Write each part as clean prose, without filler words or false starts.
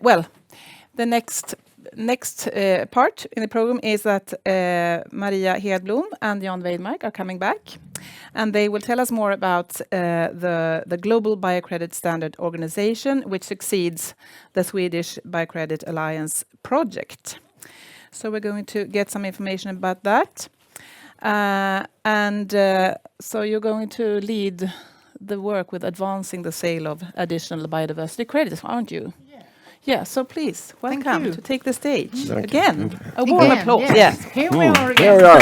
Well, the next part in the program is that Maria Hedblom and Jan Wejdmark are coming back, and they will tell us more about the Global Biocredit Standard Organization, which succeeds the Swedish Biocredit Alliance project. So we're going to get some information about that. So you're going to lead the work with advancing the sale of additional biodiversity credits, aren't you? Yeah, so please, welcome to take the stage. Again, a warm applause. Yes. Here we are again. Here we are.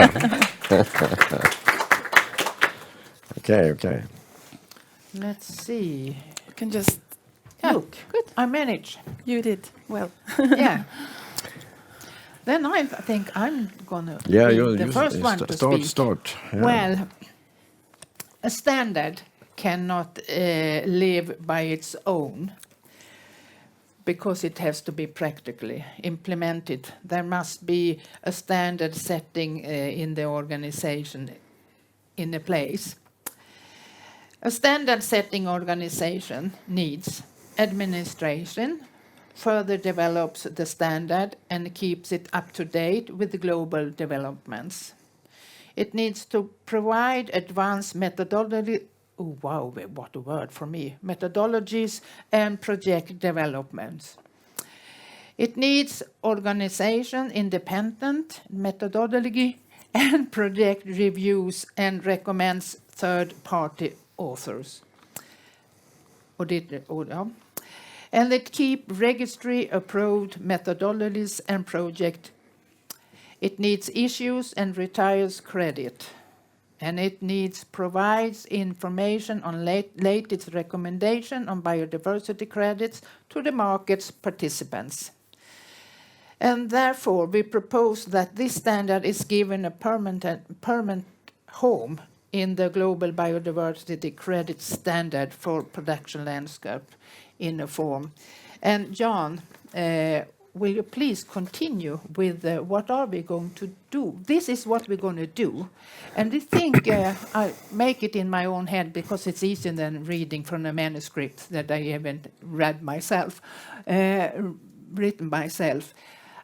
Okay. Let's see. You can just Look, good. I managed. You did well. Yeah. Then I think I'm gonna be the first one to speak. Start. Yeah. Well, a standard cannot live by its own, because it has to be practically implemented. There must be a standard setting in the organization in a place. A standard setting organization needs administration, further develops the standard and keeps it up to date with the global developments. It needs to provide advanced methodology. Oh, wow, what a word for me. Methodologies and project developments. It needs organization, independent methodology and project reviews, and recommends third-party authors. And it keep registry-approved methodologies and project. It needs issues and retires credit. And it provides information on latest recommendation on biodiversity credits to the market's participants. And therefore, we propose that this standard is given a permanent home in the Global Biodiversity Credit Standard for Production Landscape in a form. And Jan, will you please continue with what are we going to do? This is what we're going to do. And I think I make it in my own head because it's easier than reading from a manuscript that I haven't written myself.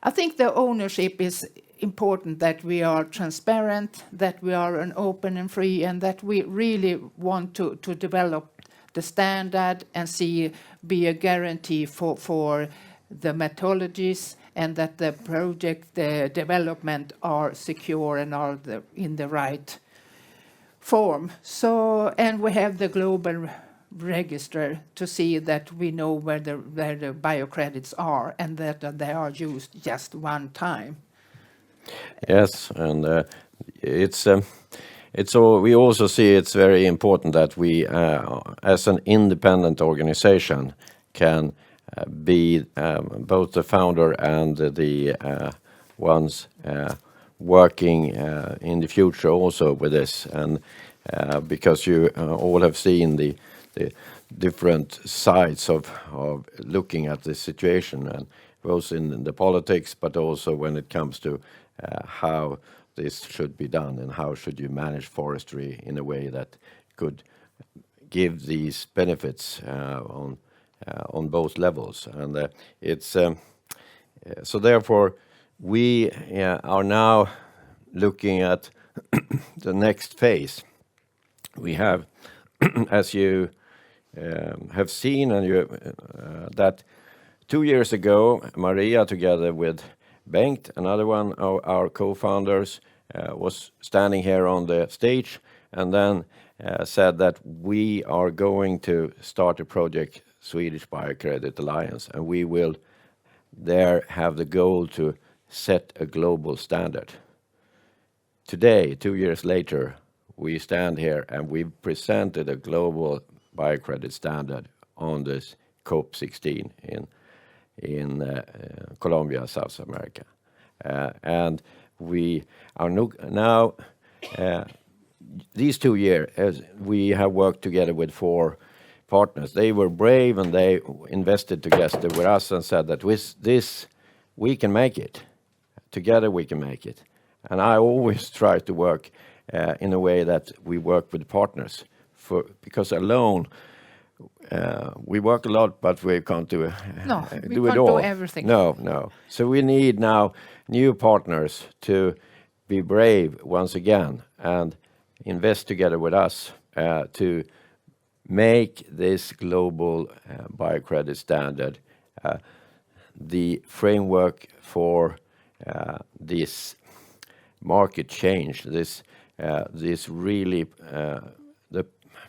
I think the ownership is important, that we are transparent, that we are an open and free, and that we really want to develop the standard and be a guarantee for the methodologies, and that the project development are secure and are in the right form. So, and we have the global register to see that we know where the biocredits are, and that they are used just one time. Yes, and we also see it's very important that we, as an independent organization, can be both the founder and the ones working in the future also with this, and because you all have seen the different sides of looking at the situation, and both in the politics, but also when it comes to how this should be done and how should you manage forestry in a way that could give these benefits on both levels. And it's so therefore we are now looking at the next phase. We have, as you have seen, and that 2 years ago, Maria, together with Bengt, another one of our co-founders, was standing here on the stage and then said that we are going to start a project, Swedish Biocredit Alliance, and we will there have the goal to set a global standard. Today, 2 years later, we stand here and we've presented a global biocredit standard on this COP16 in Colombia, South America. And we are now, these 2 years, we have worked together with 4 partners. They were brave and they invested together with us and said that with this, we can make it. Together we can make it. And I always try to work in a way that we work with partners, because alone we work a lot, but we can't do No, we do it can't all. do everything. No. So we need now new partners to be brave once again and invest together with us to make this global biocredit standard the framework for this market change. This really,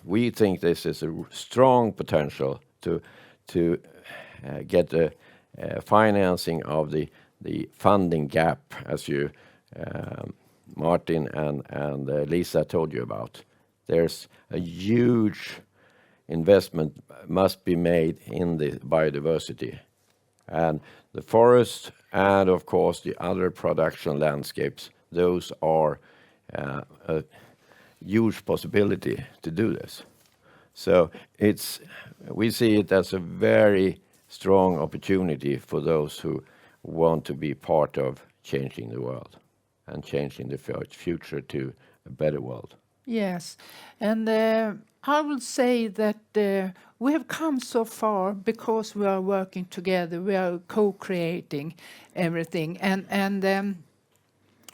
we think this is a strong potential to get the financing of the funding gap, as you Martin and Lisa told you about. There's a huge investment must be made in the biodiversity, and the forest, and of course the other production landscapes. Those are a huge possibility to do this. So we see it as a very strong opportunity for those who want to be part of changing the world and changing the future to a better world. Yes, and I will say that we have come so far because we are working together. We are co-creating everything, and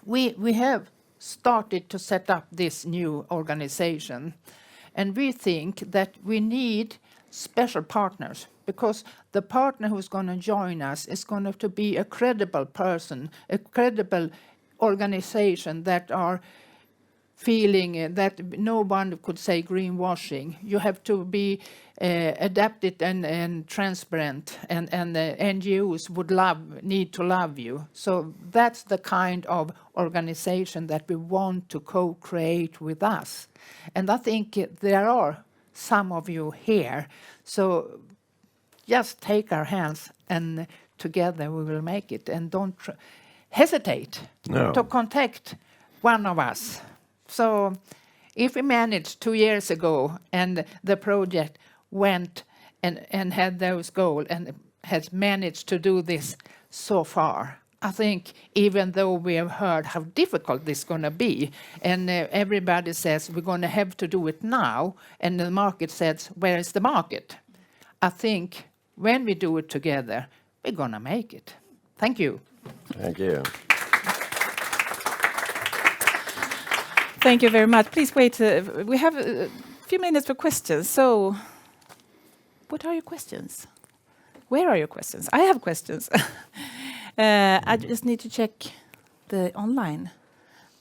we have started to set up this new organization, and we think that we need special partners, because the partner who's going to join us is going to be a credible person, a credible organization that are feeling that no one could say greenwashing. You have to be adapted and transparent, and the NGOs would need to love you. So that's the kind of organization that we want to co-create with us. And I think there are some of you here. So just take our hands, and together we will make it. And don't hesitate to contact one of us. So if we managed 2 years ago and the project went and had those goals and has managed to do this so far, I think even though we have heard how difficult this is going to be, and everybody says we're going to have to do it now, and the market says, where is the market? I think when we do it together, we're going to make it. Thank you. Thank you. Thank you very much. Please wait. We have a few minutes for questions. So, what are your questions? Where are your questions? I have questions. I just need to check the online.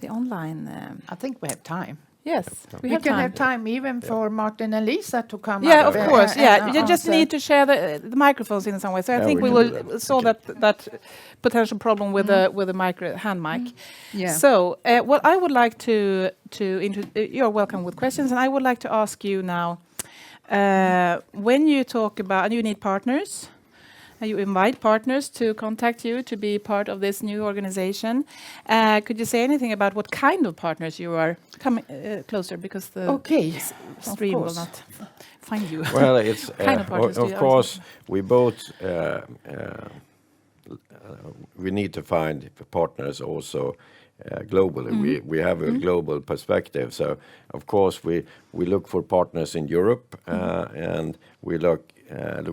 I think we have time. Yes, We can have time even for Martin and Lisa to come Yeah, up. of course. Yeah, you just answer. need to share the microphones in some way. So I think we will solve that potential problem with the hand mic. Yeah. So what I would like to you're welcome with questions, and I would like to ask you now, when you talk about, and you need partners, and you invite partners to contact you to be part of this new organization. Could you say anything about what kind of partners you are coming closer, because the stream will not find you? Well, it's Kind of partners of course we both we need to find partners also globally. We have a global perspective, so of course we look for partners in Europe, and we look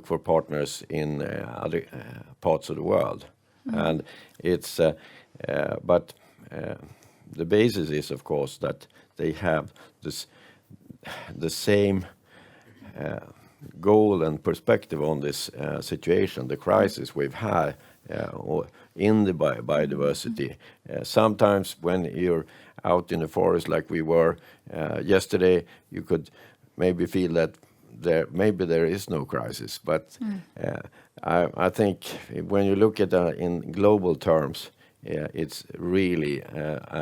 for partners in other parts of the world. And it's but the basis is, of course, that they have the same goal and perspective on this situation, the crisis we've had in the biodiversity. Sometimes when you're out in the forest like we were yesterday, you could maybe feel that there is no crisis, but I think when you look at in global terms, it's really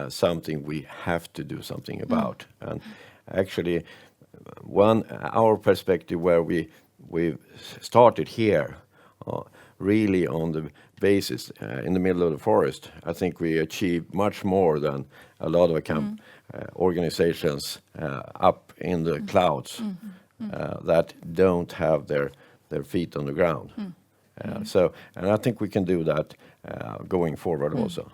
something we have to do something about. And actually, our perspective where we started here, really on the basis in the middle of the forest, I think we achieved much more than a lot of organizations up in the clouds. That don't have their feet on the ground. So, and I think we can do that going forward also.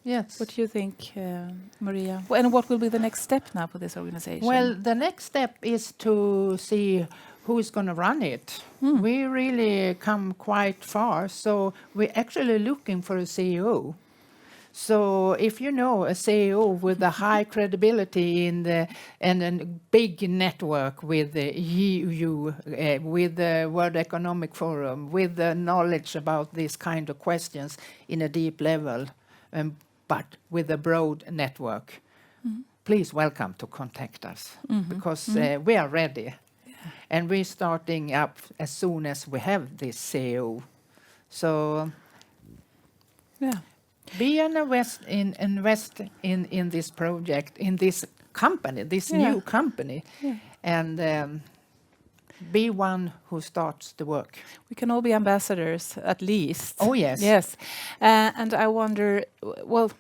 Yes. What do you think, Maria? And what will be the next step now for this organization? Well, the next step is to see who is going to run it. We really come quite far, so we're actually looking for a CEO. So if you know a CEO with a high credibility and a big network with the EU, with the World Economic Forum, with the knowledge about these kind of questions in a deep level, but with a broad network, please welcome to contact us, because we are ready. And we're starting up as soon as we have this CEO. So yeah. be an invest in this project, in this company, this new company, and be one who starts the work. We can all be ambassadors, at least. Oh, yes. Yes. And I wonder, well,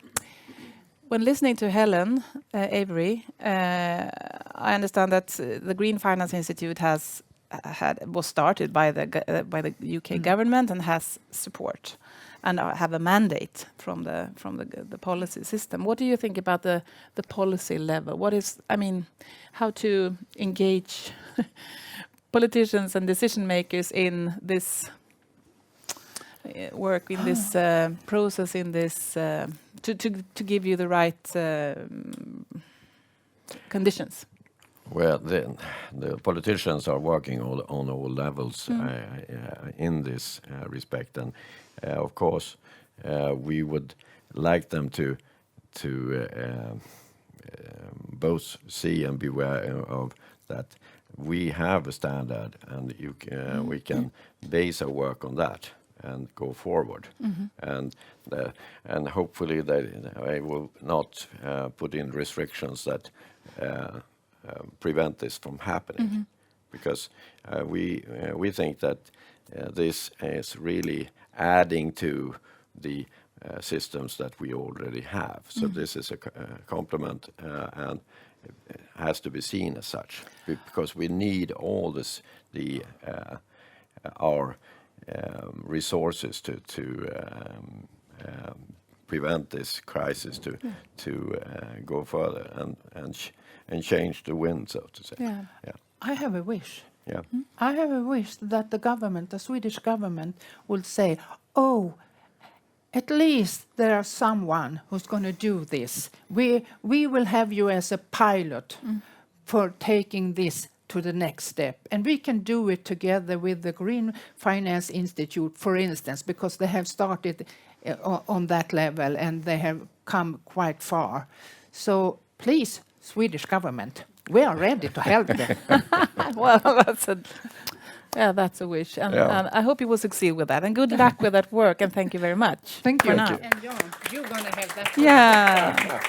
when listening to Helen Avery, I understand that the Green Finance Institute was started by the UK government and has support and have a mandate from the policy system. What do you think about the policy level? How to engage politicians and decision makers in this work, in this process, in this to give you the right conditions? Well, the politicians are working on all levels in this respect, and of course we would like them to both see and be aware of that we have a standard, and we can base our work on that and go forward. And hopefully they will not put in restrictions that prevent this from happening, because we think that this is really adding to the systems that we already have. So this is a complement, and it has to be seen as such, because we need all our resources to prevent this crisis to go further and change the wind, so to say. Yeah. I have a wish. Yeah. I have a wish that the government, the Swedish government, will say, oh, at least there is someone who's going to do this. We will have you as a pilot for taking this to the next step. And we can do it together with the Green Finance Institute, for instance, because they have started on that level and they have come quite far. So please, Swedish government, we are ready to help them. Well, that's a wish, and I hope you will succeed with that. And good luck with that work. And thank you very much. Thank you. For now. And Jan, you're going to have that. Yeah.